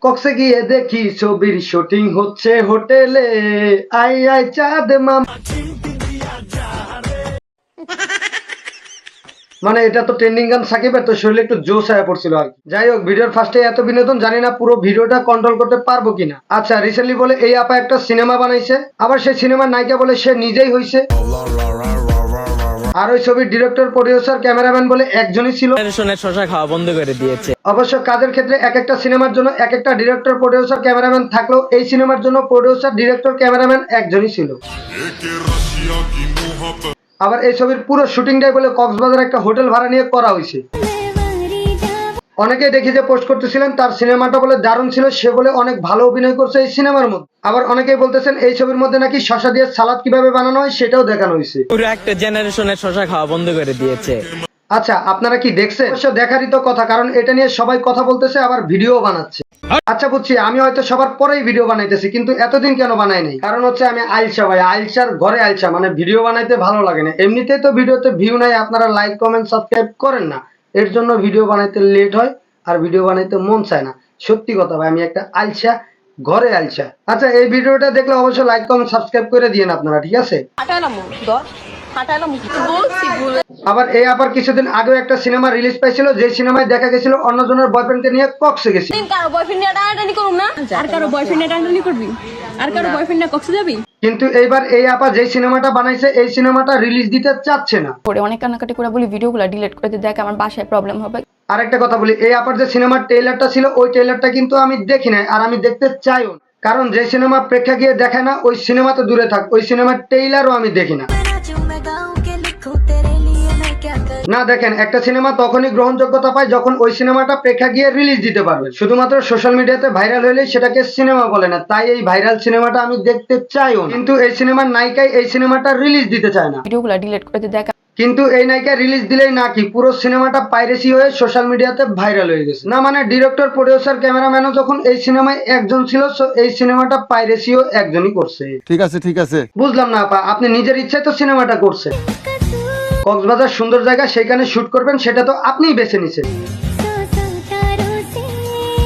কক্সে গিয়ে দেখি ছবির শুটিং হচ্ছে হোটেলে, আই আই চাঁদ মামা। মানে এটা তো ট্রেন্ডিং গান সাকিবের, তো শরীরে একটু জোশ আয়া পড়ছিল আর কি। যাই হোক, ভিডিওর ফার্স্টে এত বিনোদন, জানি না পুরো ভিডিওটা কন্ট্রোল করতে পারবো কিনা। আচ্ছা, রিসেন্টলি বলে এই আপা একটা সিনেমা বানাইছে, আবার সেই সিনেমার নায়িকা বলে সে নিজেই হইছে। আর ওই ছবির ডিরেক্টর, প্রডিউসার, ক্যামেরাম্যান বলে একজনই ছিল। শশা খাওয়া বন্ধ করে দিয়েছে। অবশ্য কাজের ক্ষেত্রে এক একটা সিনেমার জন্য এক একটা ডিরেক্টর, প্রডিউসার, ক্যামেরাম্যান থাকলেও এই সিনেমার জন্য প্রডিউসার, ডিরেক্টর, ক্যামেরাম্যান একজনই ছিল। আবার এই ছবির পুরো শুটিংটাই বলে কক্সবাজার একটা হোটেল ভাড়া নিয়ে করা হয়েছে। অনেকেই দেখি যে পোস্ট করতেছিলেন তার সিনেমাটা বলে দারুণ ছিল, সে বলে অনেক ভালো অভিনয় করছে এই সিনেমার মধ্যে। আবার অনেকেই বলতেছেন এই ছবির মধ্যে নাকি শশা দিয়ে সালাদ কিভাবে বানানো হয় সেটাও দেখানো হয়েছে। পুরো একটা জেনারেশনের শশা খাওয়া বন্ধ করে দিয়েছে। আচ্ছা, আপনারা কি দেখছেন? অবশ্য দেখারই তো কথা, কারণ এটা নিয়ে সবাই কথা বলতেছে, আবার ভিডিও বানাচ্ছে। আচ্ছা বুঝছি, আমি হয়তো সবার পরেই ভিডিও বানাইতেছি, কিন্তু এতদিন কেন বানাই নাই? কারণ হচ্ছে আমি আইলসা ভাই, আইলসার ঘরে আইলসা, মানে ভিডিও বানাইতে ভালো লাগে না। এমনিতেই তো ভিডিওতে ভিউ নাই, আপনারা লাইক, কমেন্ট, সাবস্ক্রাইব করেন না, এর জন্য ভিডিও বানাইতে লেট হয় আর ভিডিও বানাইতে মন চায় না। সত্যি কথা ভাই, আমি একটা আইলসা, ঘরে আইলসা। আচ্ছা, এই ভিডিওটা দেখলে অবশ্যই লাইক, কমেন্ট, সাবস্ক্রাইব করে দিয়েন আপনারা, ঠিক আছে? আবার এই আবার কিছুদিন আগে একটা সিনেমা রিলিজ পাইছিল, যে সিনেমায় দেখা গেছিল অন্যজনের বয়ফ্রেন্ডকে নিয়ে কক্সে গেছে। কিন্তু এইবার এই আপা যে সিনেমাটা বানাইছে এই সিনেমাটা রিলিজ দিতে চাচ্ছে না। অনেক কান্নাকাটি করে বলি ভিডিওগুলো ডিলিট করে দিয়ে, দেখ আমার বাসায় প্রবলেম হবে। আরেকটা কথা বলি, এই আপার যে সিনেমার ট্রেলারটা ছিল ওই ট্রেলারটা কিন্তু আমি দেখি নাই, আর আমি দেখতে চাইও না। কারণ যে সিনেমা প্রেক্ষাগৃহে দেখায় না ওই সিনেমাতে দূরে থাক, ওই সিনেমার ট্রেলারও আমি দেখি না। না দেখেন, একটা সিনেমা তখনই গ্রহণযোগ্যতা পায় যখন ওই সিনেমাটা প্রেক্ষাগৃহে রিলিজ দিতে পারবে। শুধুমাত্র সোশ্যাল মিডিয়াতে ভাইরাল হলেই সেটাকে সিনেমা বলে না, তাই এই ভাইরাল সিনেমাটা আমি দেখতে চাইও না। কিন্তু এই সিনেমার নায়িকাই এই সিনেমাটা রিলিজ দিতে চায় না। ভিডিওগুলো ডিলিট করে দিয়ে, দেখ। কিন্তু এই নায়িকা রিলিজ দিলেই নাকি পুরো সিনেমাটা পাইরেসি হয়ে সোশ্যাল মিডিয়াতে ভাইরাল হয়ে গেছে। না মানে ডিরেক্টর, প্রডিউসার, ক্যামেরাম্যানও যখন এই সিনেমায় একজন ছিল, এই সিনেমাটা পাইরেসিও একজনই করছে। ঠিক আছে ঠিক আছে, বুঝলাম না আপা, আপনি নিজের ইচ্ছায় তো সিনেমাটা করছেন। কক্সবাজার সুন্দর জায়গা, সেখানে শুট করবেন, সেটা তো আপনিই বেছে নিছেন।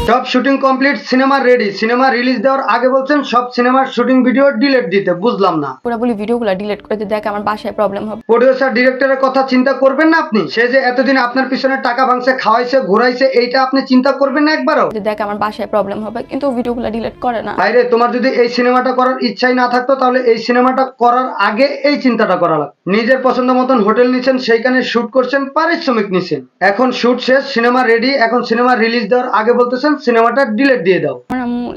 সব shooting complete, cinema ready, cinema release দেওয়ার আগে বলছেন সব সিনেমার শুটিং ভিডিও ডিলিট দিতে। বুঝলাম না। পুরো বলি ভিডিওগুলো ডিলিট করে দিয়ে, দেখ আমার বাসায় প্রবলেম হবে। প্রডিউসার, ডিরেক্টরের কথা চিন্তা করবেন না আপনি? সে যে এতদিন আপনার পিছনে টাকা ভাঙছে, খাওয়াইছে, ঘুরাইছে, এইটা আপনি চিন্তা করবেন না একবারও? দেখ আমার বাসায় প্রবলেম হবে, কিন্তু ভিডিওগুলো ডিলিট করে না। বাইরে তোমার যদি এই সিনেমাটা করার ইচ্ছাই না থাকতো, তাহলে এই সিনেমাটা করার আগে এই চিন্তাটা করা লাগতো। নিজের পছন্দ মতন হোটেল নিছেন, সেইখানে শুট করছেন, পারিশ্রমিক নিছেন। এখন শুট শেষ, সিনেমা রেডি, এখন সিনেমা রিলিজ দেওয়ার আগে বলতেছেন সিনেমাটা ডিলিট দিয়ে দাও।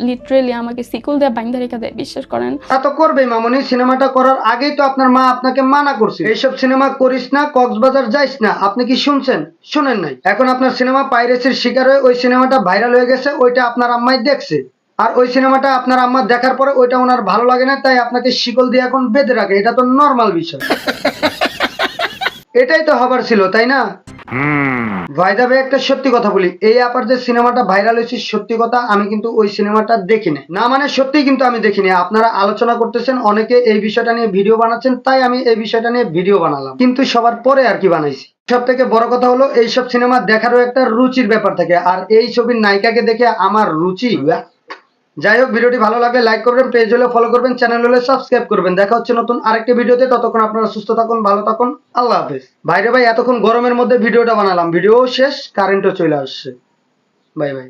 লিটারেলি আমাকে সিকুল দিয়ে বাইন্ধা রেখে দেয়, বিশ্বাস করেন। তা তো করবেই মামনি, সিনেমাটা করার আগেই তো আপনার মা আপনাকে মানা করছে, এইসব সিনেমা করিস না, কক্সবাজার যাইস না। আপনি কি শুনছেন? শুনেন নাই। এখন আপনার সিনেমা পাইরেসির শিকার হয়ে ওই সিনেমাটা ভাইরাল হয়ে গেছে, ওইটা আপনার আম্মাই দেখছে। আর ওই সিনেমাটা আপনার আম্মা দেখার পরে ওইটা ওনার ভালো লাগে না, তাই আপনাকে শিকল দিয়ে এখন বেঁধে রাখে। এটা তো নর্মাল বিষয়। এটাই তো হবার ছিল, তাই না? ভাইদা ভাই, একটা সত্যি কথা বলি, এই আপার যে সিনেমাটা ভাইরাল হয়েছে, সত্যি কথা আমি কিন্তু ওই সিনেমাটা দেখি নাই। না মানে সত্যি কিন্তু আমি দেখিনি। আপনারা আলোচনা করতেছেন, অনেকে এই বিষয়টা নিয়ে ভিডিও বানাচ্ছেন, তাই আমি এই বিষয়টা নিয়ে ভিডিও বানালাম, কিন্তু সবার পরে আর কি বানাইছি। সব থেকে বড় কথা হলো এইসব সিনেমা দেখারও একটা রুচির ব্যাপার থাকে, আর এই ছবির নায়িকাকে দেখে আমার রুচি। যাই হোক, ভিডিওটি ভালো লাগলে লাইক করবেন, পেজ হলে ফলো করবেন, চ্যানেল হলে সাবস্ক্রাইব করবেন। দেখা হচ্ছে নতুন আরেকটি ভিডিওতে, ততক্ষণ আপনারা সুস্থ থাকুন, ভালো থাকুন, আল্লাহ হাফেজ। ভাইরে ভাই, এতক্ষণ গরমের মধ্যে ভিডিওটা বানালাম, ভিডিও শেষ, কারেন্টও চলে আসছে। Bye bye.